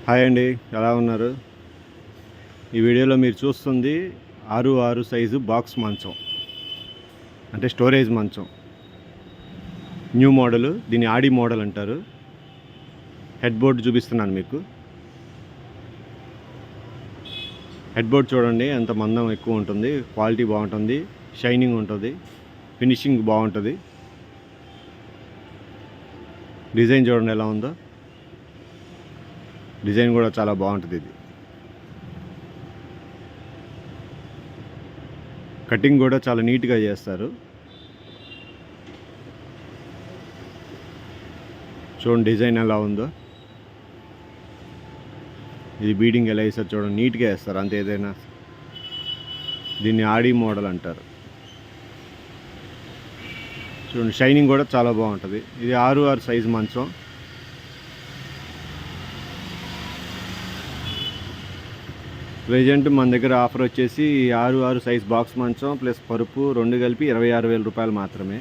Hi అండి, ఎలా ఉన్నారు? ఈ వీడియోలో మీరు చూస్తుంది 6x6 సైజు బాక్స్ మంచం, అంటే స్టోరేజ్ మంచం. న్యూ మోడల్, దీన్ని ఆడి మోడల్ అంటారు. హెడ్ బోర్డ్ చూపిస్తున్నాను మీకు. హెడ్ బోర్డ్ చూడండి ఎంత మందం ఎక్కువ ఉంటుంది, క్వాలిటీ బాగుంటుంది, షైనింగ్ ఉంటుంది, ఫినిషింగ్ బాగుంటుంది. డిజైన్ చూడండి ఎలా ఉందో, డిజైన్ కూడా చాలా బాగుంటుంది. ఇది కటింగ్ కూడా చాలా నీట్గా చేస్తారు. చూడండి డిజైన్ ఎలా ఉందో. ఇది బీడింగ్ ఎలా వేస్తారు చూడండి, నీట్గా వేస్తారు అంతే. ఏదైనా దీన్ని ఆడి మోడల్ అంటారు. చూడండి షైనింగ్ కూడా చాలా బాగుంటుంది. ఇది 6x6 సైజు మంచం. ప్రెజెంట్ మన దగ్గర ఆఫర్ వచ్చేసి 6x6 సైజ్ బాక్స్ మంచం ప్లస్ పరుపు రెండు కలిపి 26,000 రూపాయలు మాత్రమే.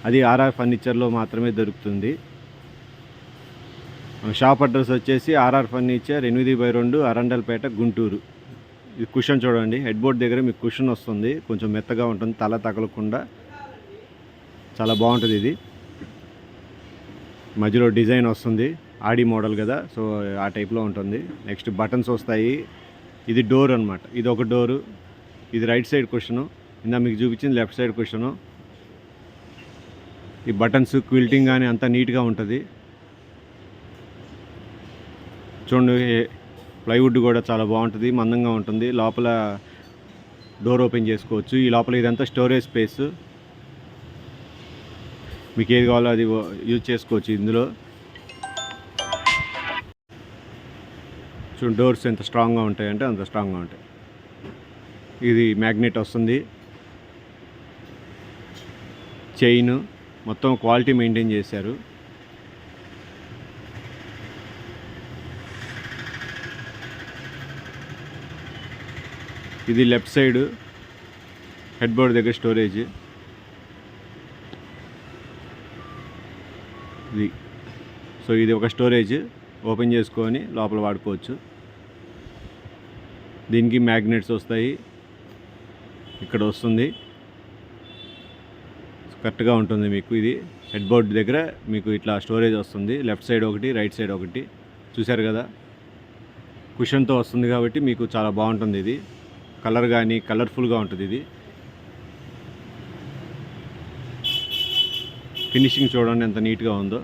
అది ఆర్ఆర్ ఫర్నిచర్లో మాత్రమే దొరుకుతుంది. షాప్ అడ్రస్ వచ్చేసి ఆర్ఆర్ ఫర్నిచర్ 8/2 అరండల్పేట, గుంటూరు. ఇది కుషన్ చూడండి, హెడ్ బోర్డ్ దగ్గర మీకు కుషన్ వస్తుంది, కొంచెం మెత్తగా ఉంటుంది, తల తగలకుండా చాలా బాగుంటుంది. ఇది మధ్యలో డిజైన్ వస్తుంది, ఆడి మోడల్ కదా, సో ఆ టైప్లో ఉంటుంది. నెక్స్ట్ బటన్స్ వస్తాయి. ఇది డోర్ అనమాట, ఇది ఒక డోరు. ఇది రైట్ సైడ్ కుషను, ఇందా మీకు చూపించింది లెఫ్ట్ సైడ్ కుషను. ఈ బటన్స్ క్విల్టింగ్ కానీ అంతా నీట్గా ఉంటుంది. చూడండి ప్లైవుడ్ కూడా చాలా బాగుంటుంది, మందంగా ఉంటుంది. లోపల డోర్ ఓపెన్ చేసుకోవచ్చు. ఈ లోపల ఇదంతా స్టోరేజ్ స్పేస్, మీకు ఏది కావాలో అది యూజ్ చేసుకోవచ్చు ఇందులో. చూడండి డోర్స్ ఎంత స్ట్రాంగ్గా ఉంటాయంటే అంత స్ట్రాంగ్గా ఉంటాయి. ఇది మ్యాగ్నెట్ వస్తుంది, చైన్, మొత్తం క్వాలిటీ మెయింటైన్ చేశారు. ఇది లెఫ్ట్ సైడ్ హెడ్ బోర్డ్ దగ్గర స్టోరేజ్. ఇది సో ఇది ఒక స్టోరేజ్, ఓపెన్ చేసుకొని లోపల వాడుకోవచ్చు. దీనికి మ్యాగ్నెట్స్ వస్తాయి, ఇక్కడ వస్తుంది, కరెక్ట్గా ఉంటుంది మీకు. ఇది హెడ్ బోర్డ్ దగ్గర మీకు ఇట్లా స్టోరేజ్ వస్తుంది, లెఫ్ట్ సైడ్ ఒకటి, రైట్ సైడ్ ఒకటి. చూశారు కదా, కుషన్తో వస్తుంది కాబట్టి మీకు చాలా బాగుంటుంది. ఇది కలర్ కానీ కలర్ఫుల్గా ఉంటుంది. ఇది ఫినిషింగ్ చూడండి ఎంత నీట్గా ఉందో.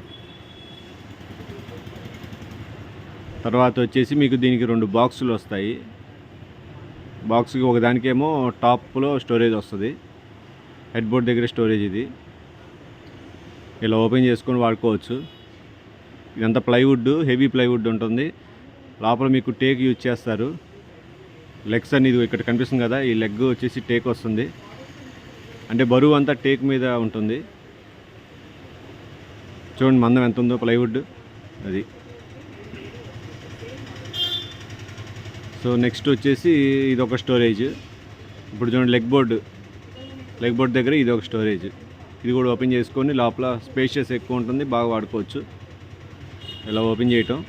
తర్వాత వచ్చేసి మీకు దీనికి 2 బాక్సులు వస్తాయి. బాక్స్కి ఒకదానికేమో టాప్లో స్టోరేజ్ వస్తుంది, హెడ్ బోర్డ్ దగ్గర స్టోరేజ్. ఇది ఇలా ఓపెన్ చేసుకొని వాడుకోవచ్చు. ఇదంతా ప్లైవుడ్, హెవీ ప్లైవుడ్ ఉంటుంది. లోపల మీకు టేక్ యూజ్ చేస్తారు. లెగ్స్ అనేది ఇక్కడ కనిపిస్తుంది కదా, ఈ లెగ్ వచ్చేసి టేక్ వస్తుంది, అంటే బరువు అంతా టేక్ మీద ఉంటుంది. చూడండి మందం ఎంత ఉందో ప్లైవుడ్ అది. సో నెక్స్ట్ వచ్చేసి ఇది ఒక స్టోరేజ్. ఇప్పుడు చూడండి లెగ్ బోర్డ్ దగ్గర ఇది ఒక స్టోరేజ్. ఇది కూడా ఓపెన్ చేసుకొని లోపల స్పేషియస్ ఎక్కువ ఉంటుంది, బాగా వాడుకోవచ్చు. ఇలా ఓపెన్ చేయటం,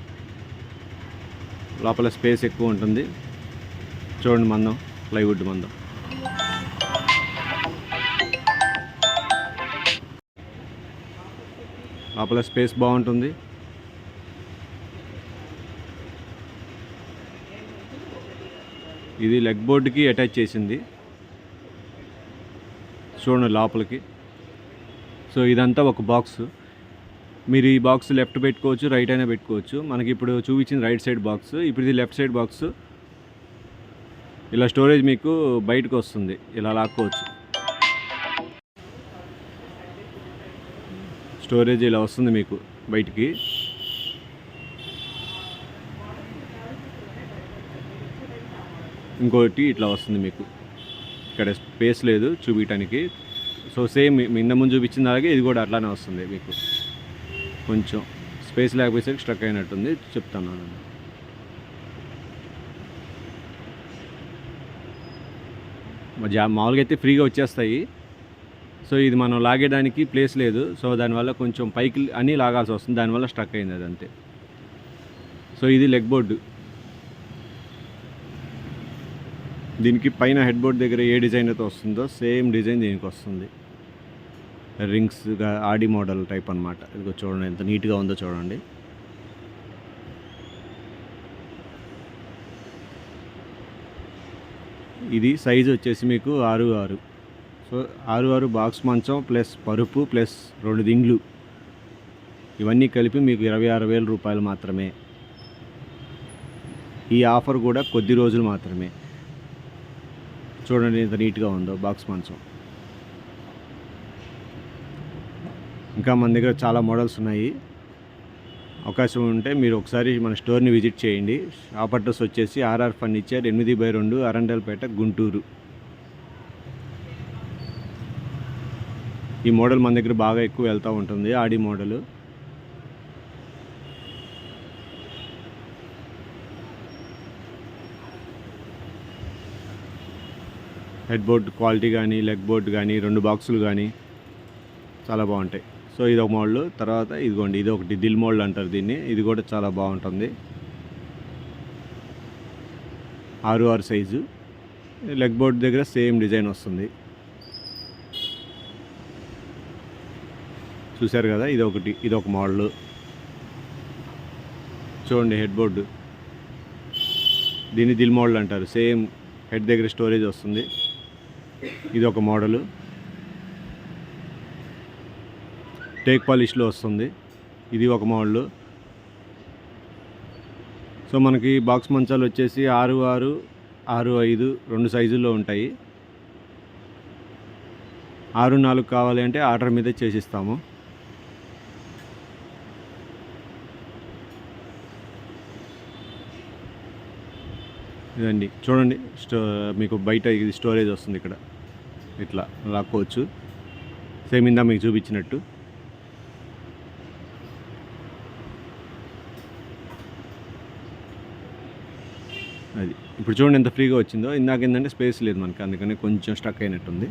లోపల స్పేస్ ఎక్కువ ఉంటుంది. చూడండి మందం, ప్లైవుడ్ మందం. లోపల స్పేస్ బాగుంటుంది. ఇది లెగ్ బోర్డ్కి అటాచ్ చేసింది, చూడండి లోపలికి. సో ఇదంతా ఒక బాక్స్. మీరు ఈ బాక్స్ లెఫ్ట్ పెట్టుకోవచ్చు, రైట్ అయినా పెట్టుకోవచ్చు. మనకి ఇప్పుడు చూపించింది రైట్ సైడ్ బాక్స్, ఇప్పుడు ఇది లెఫ్ట్ సైడ్ బాక్స్. ఇలా స్టోరేజ్ మీకు బయటకు వస్తుంది, ఇలా లాక్కోవచ్చు. స్టోరేజ్ ఇలా వస్తుంది మీకు బయటికి. ఇంకోటి ఇట్లా వస్తుంది మీకు. ఇక్కడ స్పేస్ లేదు చూపించడానికి. సో సేమ్ ఇంత ముందు చూపించిన అలాగే ఇది కూడా అట్లానే వస్తుంది మీకు. కొంచెం స్పేస్ లేకపోయేసరికి స్ట్రక్ అయినట్టుంది, చెప్తాను. మామూలుగా అయితే ఫ్రీగా వచ్చేస్తాయి. సో ఇది మనం లాగేయడానికి ప్లేస్ లేదు, సో దానివల్ల కొంచెం పైకి అని లాగాల్సి వస్తుంది, దానివల్ల స్ట్రక్ అయింది అది అంతే. సో ఇది లెగ్ బోర్డు. దీనికి పైన హెడ్ బోర్డ్ దగ్గర ఏ డిజైన్ అయితే వస్తుందో సేమ్ డిజైన్ దీనికి వస్తుంది. రింగ్స్గా ఆడి మోడల్ టైప్ అనమాట. ఇదిగో చూడండి ఎంత నీట్గా ఉందో చూడండి. ఇది సైజు వచ్చేసి మీకు 6'6". సో 6'6" బాక్స్ మంచం ప్లస్ పరుపు ప్లస్ 2 దిండ్లు ఇవన్నీ కలిపి మీకు 26,000 రూపాయలు మాత్రమే. ఈ ఆఫర్ కూడా కొద్ది రోజులు మాత్రమే. చూడండి ఎంత నీట్గా ఉందో బాక్స్ మంచం. ఇంకా మన దగ్గర చాలా మోడల్స్ ఉన్నాయి. అవకాశం ఉంటే మీరు ఒకసారి మన స్టోర్ని విజిట్ చేయండి. షాప్ అడ్రస్ వచ్చేసి ఆర్ఆర్ ఫర్నిచర్ 8/2 అరండల్పేట గుంటూరు. ఈ మోడల్ మన దగ్గర బాగా ఎక్కువ వెళ్తూ ఉంటుంది, ఆడి మోడలు. హెడ్ బోర్డ్ క్వాలిటీ కానీ లెగ్ బోర్డ్ కానీ 2 బాక్సులు కానీ చాలా బాగుంటాయి. సో ఇది ఒక మోడల్. తర్వాత ఇదిగోండి ఇది ఒకటి దిల్ మోడల్ అంటారు దీన్ని. ఇది కూడా చాలా బాగుంటుంది. 6'6" సైజు. లెగ్ బోర్డ్ దగ్గర సేమ్ డిజైన్ వస్తుంది. చూశారు కదా, ఇది ఒక మోడల్. చూడండి హెడ్ బోర్డు, దీన్ని దిల్ మోడల్ అంటారు. సేమ్ హెడ్ దగ్గర స్టోరేజ్ వస్తుంది. ఇది ఒక మోడలు. టేక్ పాలిష్లో వస్తుంది. ఇది ఒక మోడలు. సో మనకి బాక్స్ మంచాలు వచ్చేసి 6'6", 6'5" 2 సైజుల్లో ఉంటాయి. 6'4" కావాలి అంటే ఆర్డర్ మీద చేసిస్తాము. ఇదండి చూడండి, మీకు బయట ఇది స్టోరేజ్ వస్తుంది. ఇక్కడ ఇట్లా లాక్కోవచ్చు, సేమ్ ఇందా మీకు చూపించినట్టు. అది ఇప్పుడు చూడండి ఎంత ఫ్రీగా వచ్చిందో. ఇందాక ఏంటంటే స్పేస్ లేదు మనకి, అందుకని కొంచెం స్టక్ అయినట్టుంది.